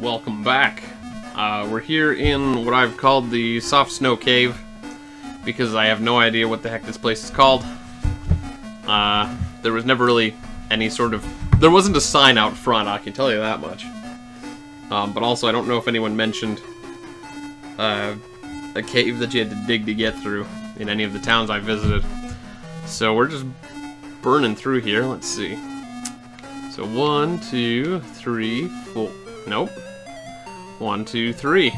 welcome back. We're here in what I've called the Soft Snow Cave, because I have no idea what the heck this place is called. There was never really any sort of... There wasn't a sign out front, I can tell you that much. But also, I don't know if anyone mentioned a cave that you had to dig to get through in any of the towns I visited. So we're just burning through here. Let's see. So 1, 2, 3, 4... Nope. 1, 2, 3.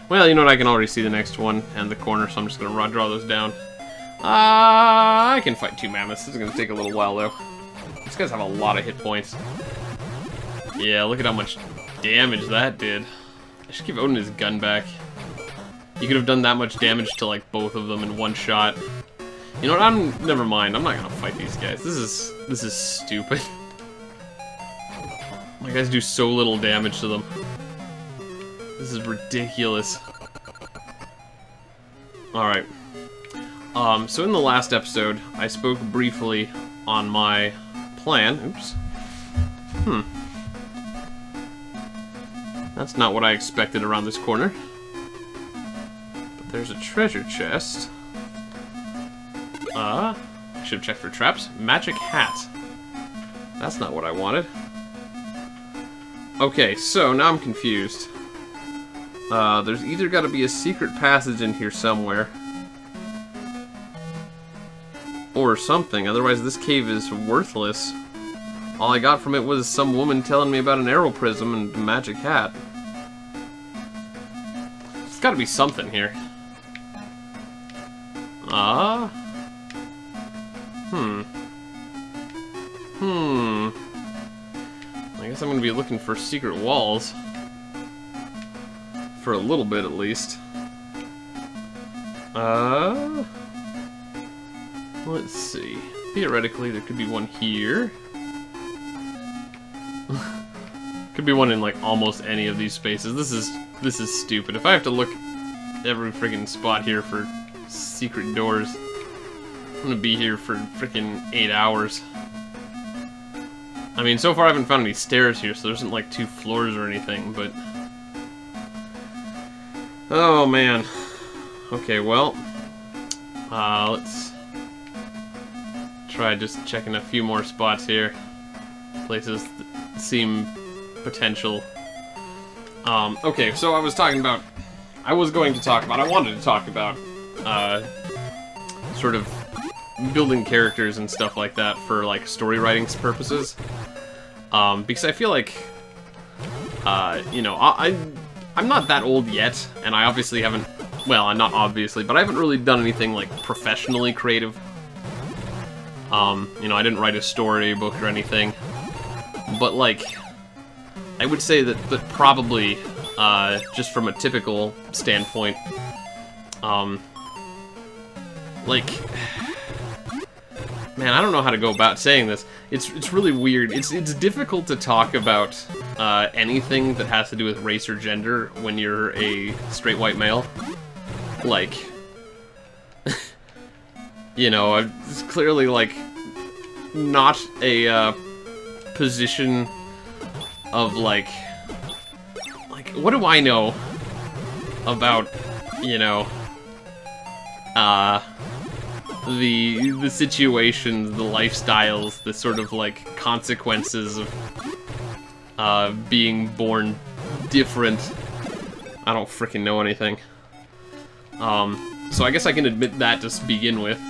Well, you know what? I can already see the next one and the corner, so I'm just gonna draw those down. I can fight 2 mammoths. This is gonna take a little while, though. These guys have a lot of hit points. Yeah, look at how much damage that did. I should give Odin his gun back. He could have done that much damage to, like, both of them in one shot. You know what? Never mind. I'm not gonna fight these guys. This is stupid. My guys do so little damage to them. This is ridiculous. Alright. So in the last episode, I spoke briefly on my plan. Oops. That's not what I expected around this corner. But there's a treasure chest. I should have checked for traps. Magic hat. That's not what I wanted. Okay, so now I'm confused. There's either got to be a secret passage in here somewhere, or something, otherwise this cave is worthless. All I got from it was some woman telling me about an arrow prism and a magic hat. There's got to be something here. I guess I'm going to be looking for secret walls. For a little bit, at least. Let's see. Theoretically, there could be one here. Could be one in, like, almost any of these spaces. This is stupid. If I have to look every friggin' spot here for secret doors, I'm gonna be here for frickin' 8 hours. I mean, so far I haven't found any stairs here, so there isn't, like, 2 floors or anything, but... Oh, man. Okay, well... let's... try just checking a few more spots here. Places that seem potential. Okay, so I was wanted to talk about, sort of building characters and stuff like that for, like, story writing purposes. Because I feel like, you know, I'm not that old yet, and I obviously haven't, well, not obviously, but I haven't really done anything, like, professionally creative. You know, I didn't write a storybook or anything, but, like, I would say that probably, just from a typical standpoint, like, man, I don't know how to go about saying this. It's really weird. It's difficult to talk about anything that has to do with race or gender when you're a straight white male. Like, you know, it's clearly, like, not a position of, like, what do I know about, you know, the situations, the lifestyles, the sort of, like, consequences of being born different. I don't frickin' know anything. So I guess I can admit that to begin with.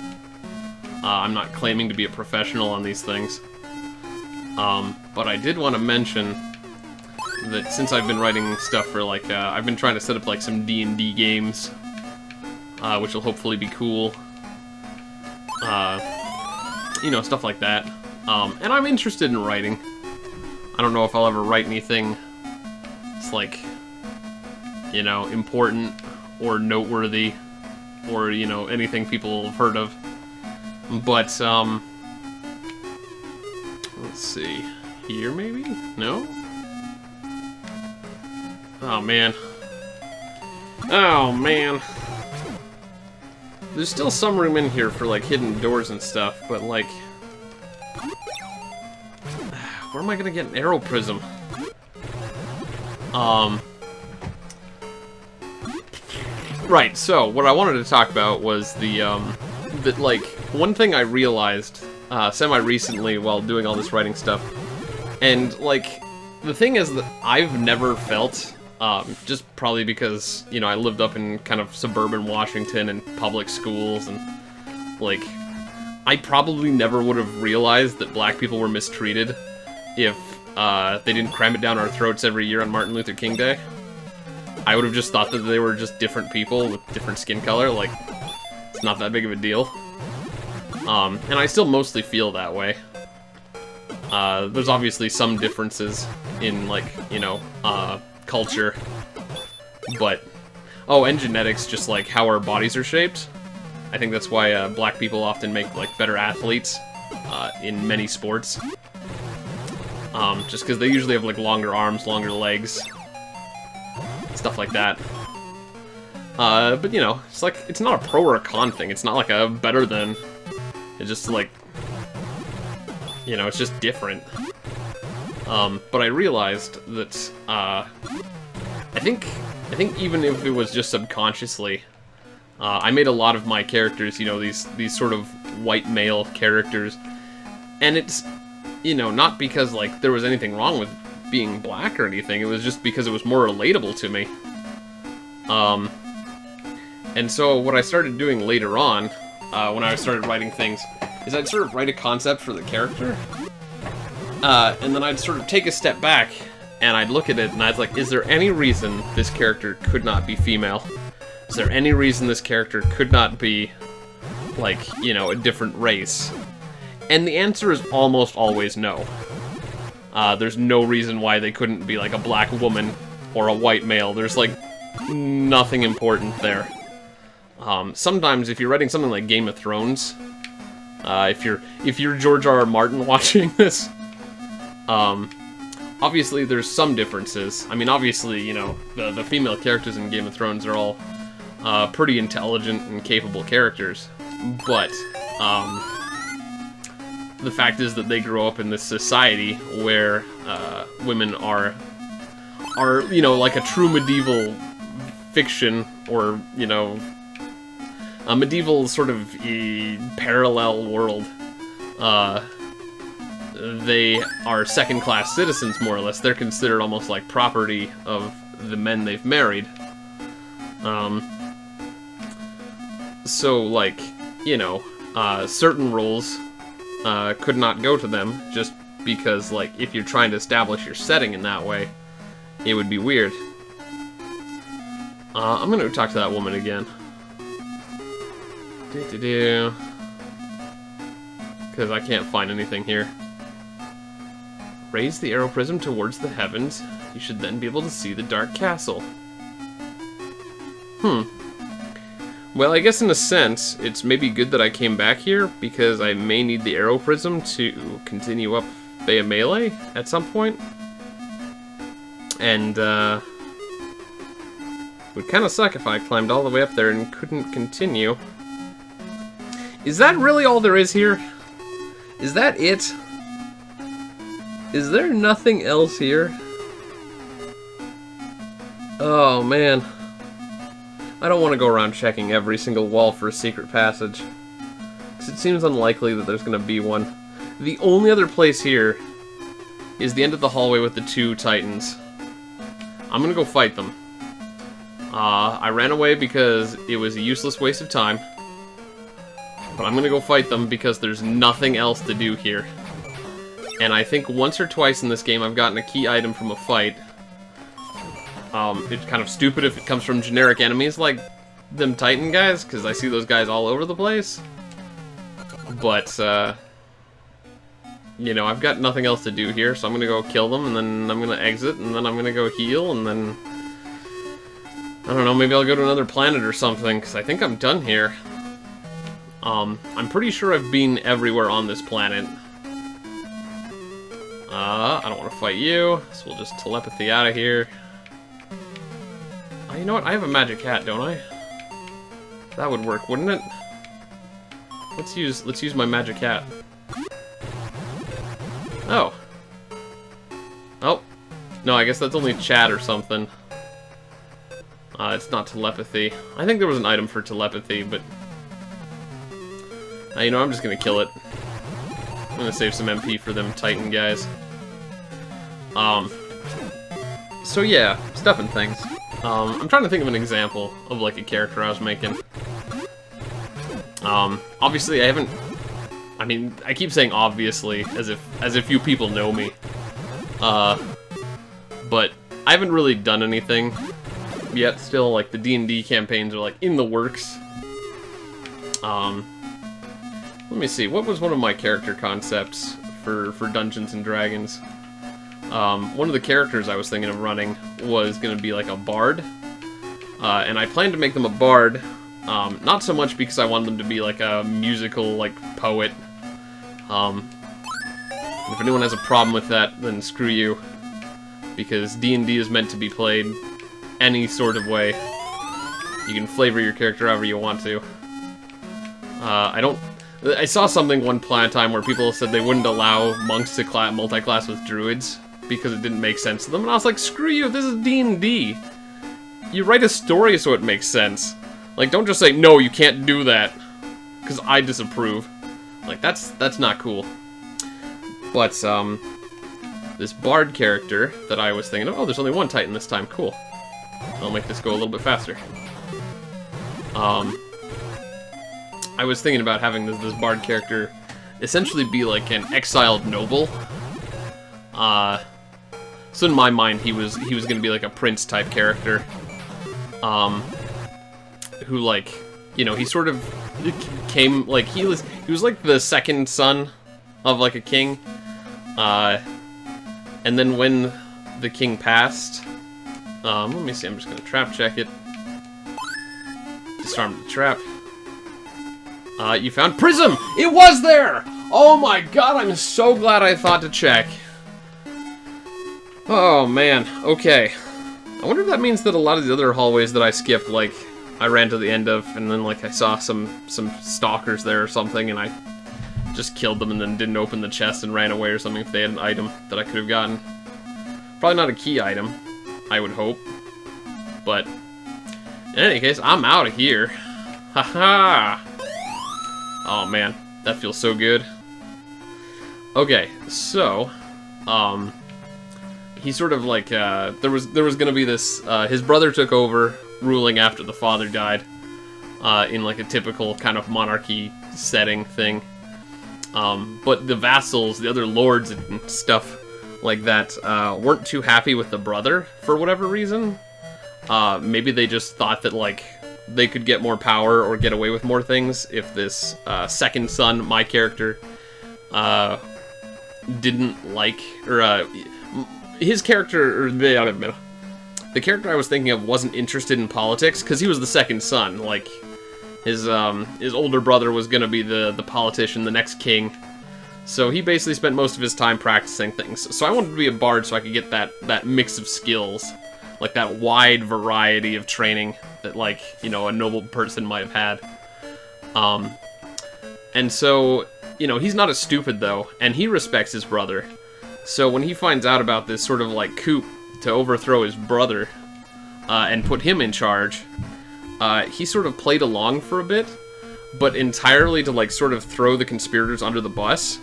I'm not claiming to be a professional on these things. But I did want to mention that since I've been writing stuff for, like, I've been trying to set up, like, some D&D games, which will hopefully be cool. You know, stuff like that. And I'm interested in writing. I don't know if I'll ever write anything that's, like, you know, important or noteworthy or, you know, anything people have heard of. But, let's see. Here, maybe? No? Oh, man. Oh, man. There's still some room in here for, like, hidden doors and stuff, but, like... Where am I gonna get an arrow prism? Right, so what I wanted to talk about was that, like, one thing I realized semi-recently while doing all this writing stuff, and, like, the thing is that I've never felt, just probably because, you know, I lived up in kind of suburban Washington and public schools, and, like, I probably never would have realized that black people were mistreated if they didn't cram it down our throats every year on Martin Luther King Day. I would have just thought that they were just different people with different skin color, like, it's not that big of a deal. And I still mostly feel that way. There's obviously some differences in, like, you know, culture, but, oh, and genetics, just like how our bodies are shaped. I think that's why black people often make, like, better athletes in many sports. Just because they usually have, like, longer arms, longer legs, stuff like that. But, you know, it's like, it's not a pro or a con thing. It's not like a better than. It's just, like, you know, it's just different. But I realized that, I think even if it was just subconsciously, I made a lot of my characters, you know, these sort of white male characters, and it's, you know, not because, like, there was anything wrong with being black or anything, it was just because it was more relatable to me. And so what I started doing later on, when I started writing things, is I'd sort of write a concept for the character, and then I'd sort of take a step back, and I'd look at it, and I'd like, is there any reason this character could not be female? Is there any reason this character could not be, like, you know, a different race? And the answer is almost always no. There's no reason why they couldn't be, like, a black woman or a white male. There's, like, nothing important there. Sometimes, if you're writing something like Game of Thrones, if you're George R.R. Martin watching this, obviously there's some differences. I mean, obviously, you know, the female characters in Game of Thrones are all pretty intelligent and capable characters, but the fact is that they grow up in this society where women are, you know, like a true medieval fiction, or, you know, a medieval sort of parallel world. They are second-class citizens, more or less. They're considered almost like property of the men they've married. So, like, you know, certain roles could not go to them, just because, like, if you're trying to establish your setting in that way, it would be weird. I'm gonna talk to that woman again. Because I can't find anything here. Raise the arrow prism towards the heavens. You should then be able to see the dark castle. Well, I guess in a sense, it's maybe good that I came back here, because I may need the arrow prism to continue up via melee at some point. And, would kind of suck if I climbed all the way up there and couldn't continue. Is that really all there is here? Is that it? Is there nothing else here? Oh, man. I don't want to go around checking every single wall for a secret passage, because it seems unlikely that there's going to be one. The only other place here is the end of the hallway with the two titans. I'm going to go fight them. I ran away because it was a useless waste of time. But I'm gonna go fight them because there's nothing else to do here. And I think once or twice in this game I've gotten a key item from a fight. It's kind of stupid if it comes from generic enemies like them Titan guys, because I see those guys all over the place. But, you know, I've got nothing else to do here, so I'm gonna go kill them, and then I'm gonna exit, and then I'm gonna go heal, and then, I don't know, maybe I'll go to another planet or something, because I think I'm done here. I'm pretty sure I've been everywhere on this planet. I don't want to fight you, so we'll just telepathy out of here. You know what? I have a magic hat, don't I? That would work, wouldn't it? Let's use my magic hat. Oh. Oh. No, I guess that's only chat or something. It's not telepathy. I think there was an item for telepathy, but... you know, I'm just gonna kill it. I'm gonna save some MP for them Titan guys. So yeah, stuff and things. I'm trying to think of an example of, like, a character I was making. Obviously I haven't... I mean, I keep saying obviously, as if you people know me. But I haven't really done anything yet still. Like, the D&D campaigns are, like, in the works. Let me see, what was one of my character concepts for Dungeons & Dragons? One of the characters I was thinking of running was going to be, like, a bard. And I planned to make them a bard, not so much because I wanted them to be, like, a musical, like, poet. If anyone has a problem with that, then screw you. Because D&D is meant to be played any sort of way. You can flavor your character however you want to. I saw something one time where people said they wouldn't allow monks to multi-class with druids because it didn't make sense to them, and I was like, screw you, this is D&D. You write a story so it makes sense. Like, don't just say, no, you can't do that, because I disapprove. Like, that's not cool. But, this bard character that I was thinking of, oh, there's only one Titan this time, cool. I'll make this go a little bit faster. I was thinking about having this bard character essentially be like an exiled noble. So in my mind, he was gonna be like a prince type character, who, like, you know, he sort of came, like, he was like the second son of, like, a king, and then when the king passed, let me see, I'm just gonna trap check it. Disarm the trap. You found Prism! It was there! Oh my god, I'm so glad I thought to check. Oh man, okay. I wonder if that means that a lot of the other hallways that I skipped, like, I ran to the end of, and then, like, I saw some stalkers there or something, and I just killed them and then didn't open the chest and ran away or something if they had an item that I could have gotten. Probably not a key item, I would hope. But, in any case, I'm out of here. Haha! Oh man, that feels so good. Okay, so, he sort of like, there was gonna be this, his brother took over ruling after the father died, in like a typical kind of monarchy setting thing. But the vassals, the other lords and stuff like that, weren't too happy with the brother for whatever reason. Maybe they just thought that, like, they could get more power or get away with more things if this second son, my character, didn't like, or his character, or the character I was thinking of wasn't interested in politics because he was the second son. Like, his older brother was gonna be the politician, the next king. So he basically spent most of his time practicing things. So I wanted to be a bard so I could get that mix of skills. Like, that wide variety of training that, like, you know, a noble person might have had. And so, you know, he's not as stupid, though, and he respects his brother. So when he finds out about this sort of, like, coup to overthrow his brother, and put him in charge, he sort of played along for a bit, but entirely to, like, sort of throw the conspirators under the bus,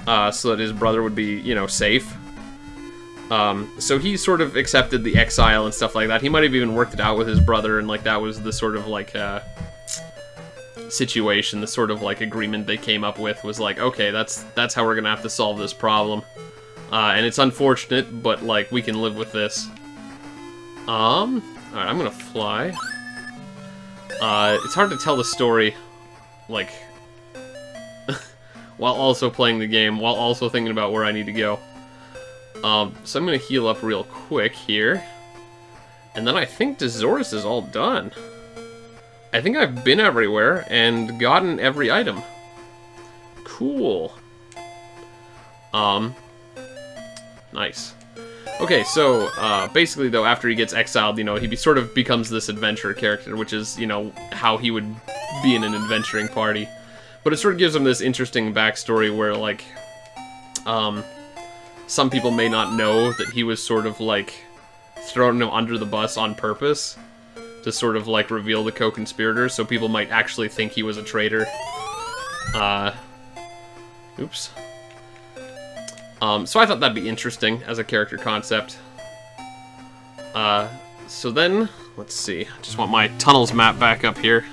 so that his brother would be, you know, safe. So he sort of accepted the exile and stuff like that. He might have even worked it out with his brother, and, like, that was the sort of, like, situation, the sort of, like, agreement they came up with was like, okay, that's how we're gonna have to solve this problem. And it's unfortunate, but, like, we can live with this. Alright, I'm gonna fly. It's hard to tell the story, like, while also playing the game, while also thinking about where I need to go. So I'm gonna heal up real quick here. And then I think Dazorus is all done. I think I've been everywhere and gotten every item. Cool. Nice. Okay, so, basically, though, after he gets exiled, you know, he sort of becomes this adventurer character, which is, you know, how he would be in an adventuring party. But it sort of gives him this interesting backstory where, like, some people may not know that he was sort of, like, throwing him under the bus on purpose to sort of, like, reveal the co-conspirators, so people might actually think he was a traitor. Oops. So I thought that'd be interesting as a character concept. So then, let's see. I just want my tunnels map back up here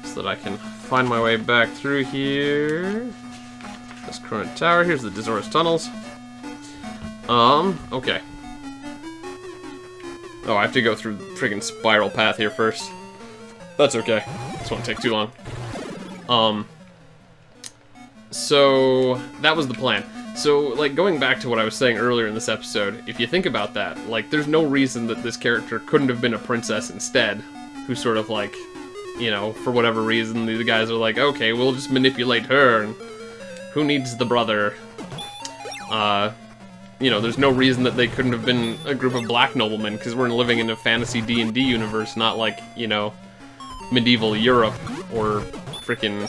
so that I can find my way back through here. This current tower. Here's the Dezoris tunnels. Okay. Oh, I have to go through the friggin' spiral path here first. That's okay. This won't take too long. So that was the plan. So, like, going back to what I was saying earlier in this episode, if you think about that, like, there's no reason that this character couldn't have been a princess instead, who sort of, like, you know, for whatever reason, the guys are like, okay, we'll just manipulate her, and who needs the brother? You know, there's no reason that they couldn't have been a group of black noblemen, because we're living in a fantasy D&D universe, not like, you know, medieval Europe, or frickin'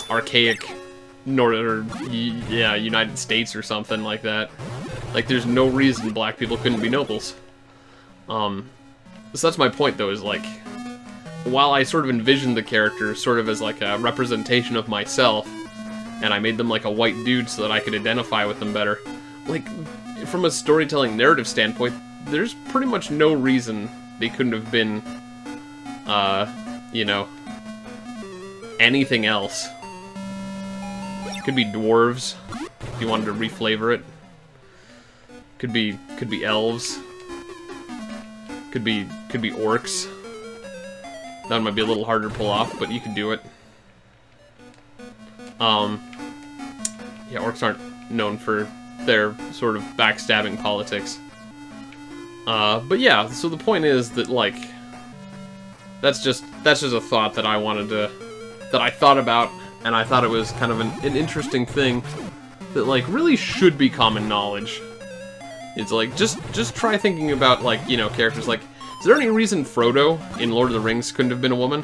archaic United States or something like that. Like, there's no reason black people couldn't be nobles. So that's my point, though, is, like, while I sort of envisioned the characters sort of as, like, a representation of myself, and I made them, like, a white dude so that I could identify with them better, like, from a storytelling narrative standpoint, there's pretty much no reason they couldn't have been, you know, anything else. Could be dwarves, if you wanted to reflavor it. Could be elves. Could be orcs. That one might be a little harder to pull off, but you could do it. Yeah, orcs aren't known for their sort of backstabbing politics. But yeah, so the point is that, like, that's just a thought that I wanted to, that I thought about, and I thought it was kind of an interesting thing that, like, really should be common knowledge. It's like, just try thinking about, like, you know, characters like, is there any reason Frodo in Lord of the Rings couldn't have been a woman?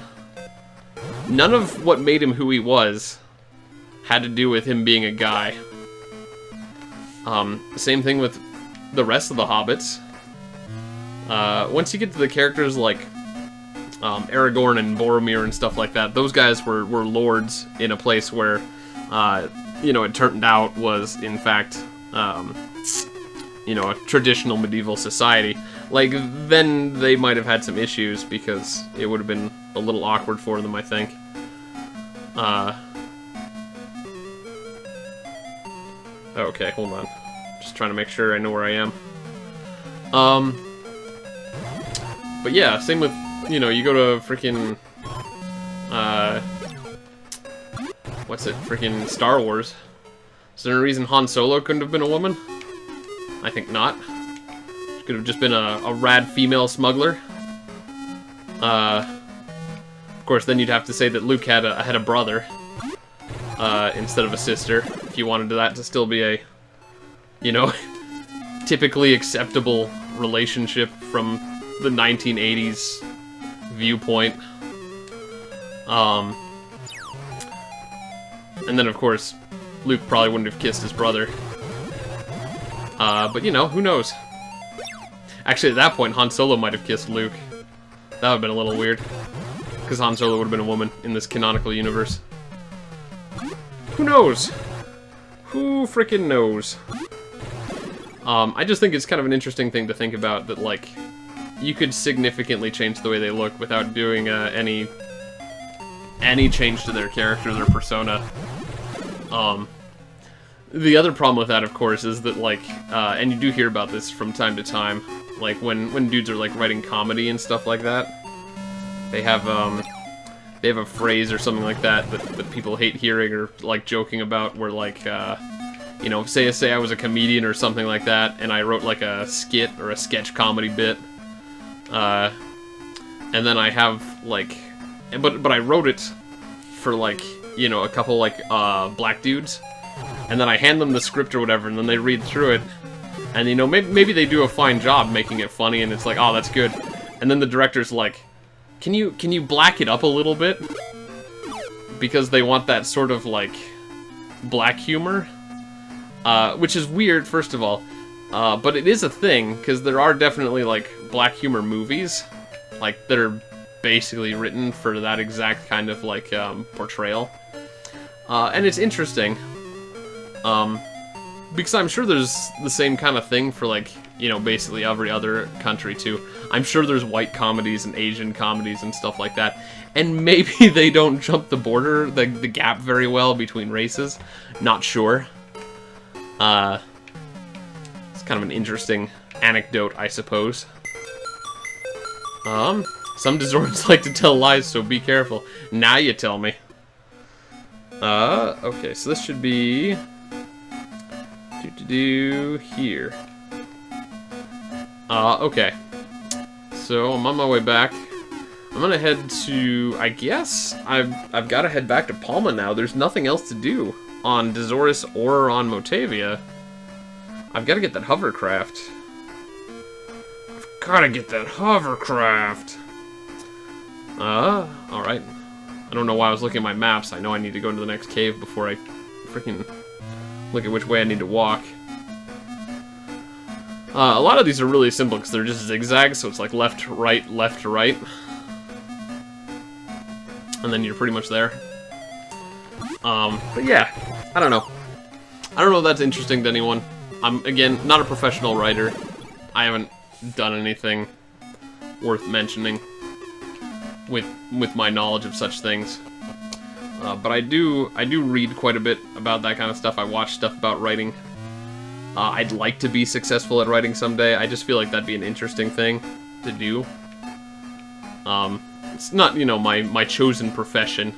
None of what made him who he was had to do with him being a guy. Same thing with the rest of the hobbits. Once you get to the characters like Aragorn and Boromir and stuff like that, those guys were lords in a place where, you know, it turned out was, in fact, you know, a traditional medieval society. Like, then they might have had some issues because it would have been a little awkward for them, I think. Okay, hold on. Just trying to make sure I know where I am. But yeah, same with, you know, you go to freaking, what's it, freaking Star Wars. Is there a reason Han Solo couldn't have been a woman? I think not. She could have just been a rad female smuggler. Of course, then you'd have to say that Luke had a brother, instead of a sister, if you wanted that to still be a, you know, typically acceptable relationship from the 1980s viewpoint. And then, of course, Luke probably wouldn't have kissed his brother. But, you know, who knows? Actually, at that point, Han Solo might have kissed Luke. That would have been a little weird. Because Han Solo would have been a woman in this canonical universe. Who knows? Who frickin' knows? I just think it's kind of an interesting thing to think about, that, like, you could significantly change the way they look without doing any change to their character, their persona. The other problem with that, of course, is that, like, and you do hear about this from time to time, like, when dudes are, like, writing comedy and stuff like that, they have a phrase or something like that people hate hearing or, like, joking about, where, like, you know, say I was a comedian or something like that, and I wrote, like, a skit or a sketch comedy bit, and then I have, like, but I wrote it for, like, you know, a couple, like, black dudes, and then I hand them the script or whatever, and then they read through it, and, you know, maybe they do a fine job making it funny, and it's like, oh, that's good, and then the director's like, can you black it up a little bit? Because they want that sort of, like, black humor. which is weird, first of all. But it is a thing, because there are definitely, like, black humor movies, like, that are basically written for that exact kind of, like, portrayal. And it's interesting, because I'm sure there's the same kind of thing for, like, you know, basically every other country, too. I'm sure there's white comedies and Asian comedies and stuff like that. And maybe they don't jump the border, the gap very well between races. Not sure. It's kind of an interesting anecdote, I suppose. Some Dizorans like to tell lies, so be careful. Now you tell me. Okay, so this should be... here. Okay. So, I'm on my way back. I'm gonna head to... I guess I've got to head back to Palma now. There's nothing else to do on Dizoris or on Motavia. I've got to get that hovercraft. I've got to get that hovercraft. Alright. I don't know why I was looking at my maps. I know I need to go into the next cave before I freaking look at which way I need to walk. A lot of these are really simple because they're just zigzags, so it's like left, right, left, right. And then you're pretty much there. But yeah, I don't know. I don't know if that's interesting to anyone. I'm, again, not a professional writer. I haven't done anything worth mentioning with my knowledge of such things. But I do read quite a bit about that kind of stuff. I watch stuff about writing. I'd like to be successful at writing someday. I just feel like that'd be an interesting thing to do. It's not, you know, my chosen profession,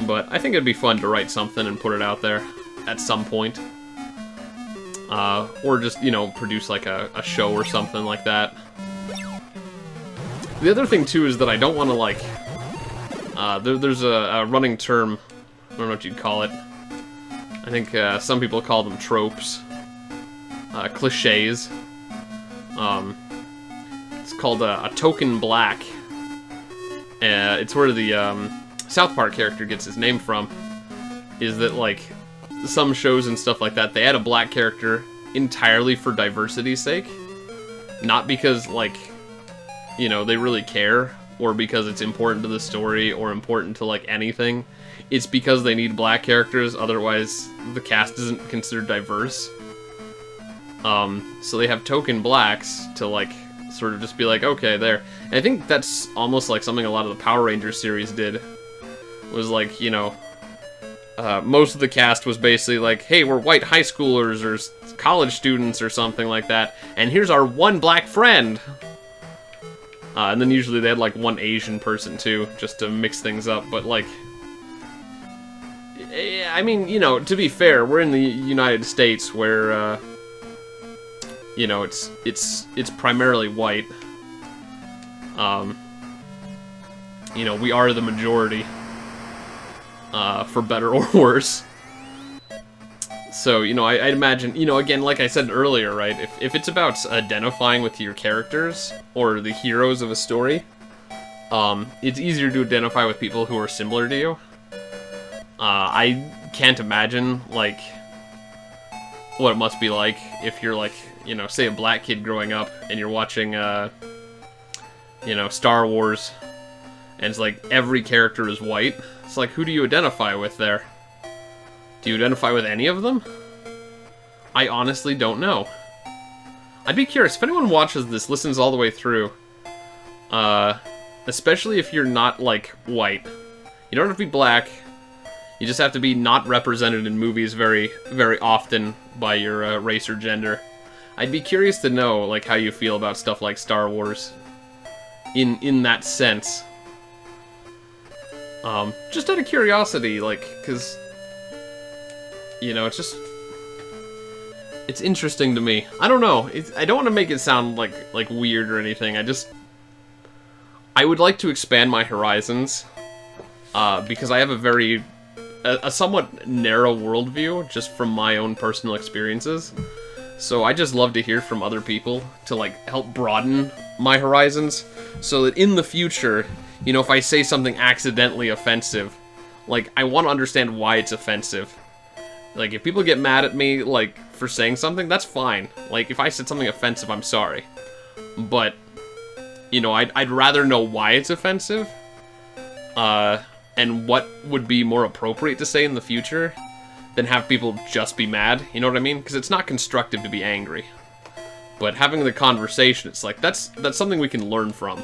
but I think it'd be fun to write something and put it out there at some point. Or just, you know, produce like a show or something like that. The other thing, too, is that I don't want to, like... there's a running term, I don't know what you'd call it. I think some people call them tropes. Cliches. It's called a token black. It's where the South Park character gets his name from. Is that, like, some shows and stuff like that, they add a black character entirely for diversity's sake. Not because, like, you know, they really care, or because it's important to the story, or important to, like, anything. It's because they need black characters, otherwise the cast isn't considered diverse. So they have token blacks to, like, sort of just be like, okay, there. And I think that's almost like something a lot of the Power Rangers series did. Was like, you know, most of the cast was basically like, hey, we're white high schoolers or college students or something like that, and here's our one black friend. And then usually they had like one Asian person too, just to mix things up, but like... I mean, you know, to be fair, we're in the United States where, you know, it's primarily white. You know, we are the majority, for better or worse. So, you know, I'd imagine, you know, again, like I said earlier, right, if it's about identifying with your characters, or the heroes of a story, it's easier to identify with people who are similar to you. I can't imagine, like, what it must be like if you're, like, you know, say a black kid growing up, and you're watching, you know, Star Wars, and it's like, every character is white. It's like, who do you identify with there? Do you identify with any of them? I honestly don't know. I'd be curious, if anyone watches this, listens all the way through, especially if you're not, like, white. You don't have to be black. You just have to be not represented in movies very, very often by your race or gender. I'd be curious to know, like, how you feel about stuff like Star Wars in that sense. Just out of curiosity, like, because, you know, it's just... It's interesting to me. I don't know. I don't want to make it sound, like weird or anything. I would like to expand my horizons, because I have a somewhat narrow worldview, just from my own personal experiences. So I just love to hear from other people to, like, help broaden my horizons, so that in the future, you know, if I say something accidentally offensive, like, I want to understand why it's offensive. Like, if people get mad at me, like, for saying something, that's fine. Like, if I said something offensive, I'm sorry. But, you know, I'd rather know why it's offensive, and what would be more appropriate to say in the future than have people just be mad, you know what I mean? Because it's not constructive to be angry. But having the conversation, it's like, that's something we can learn from.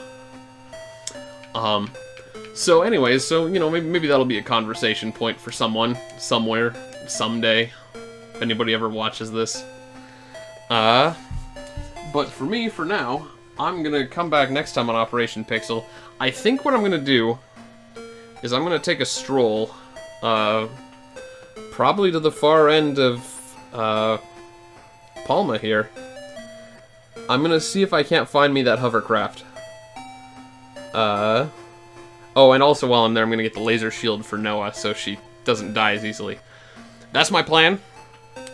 So anyways, so, you know, maybe that'll be a conversation point for someone, somewhere, someday, if anybody ever watches this. But for me, for now, I'm gonna come back next time on Operation Pixel. I think what I'm gonna do is I'm gonna take a stroll, probably to the far end of, Palma here. I'm gonna see if I can't find me that hovercraft. Oh, and also while I'm there, I'm gonna get the laser shield for Noah, so she doesn't die as easily. That's my plan.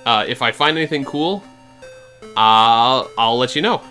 If I find anything cool, I'll let you know.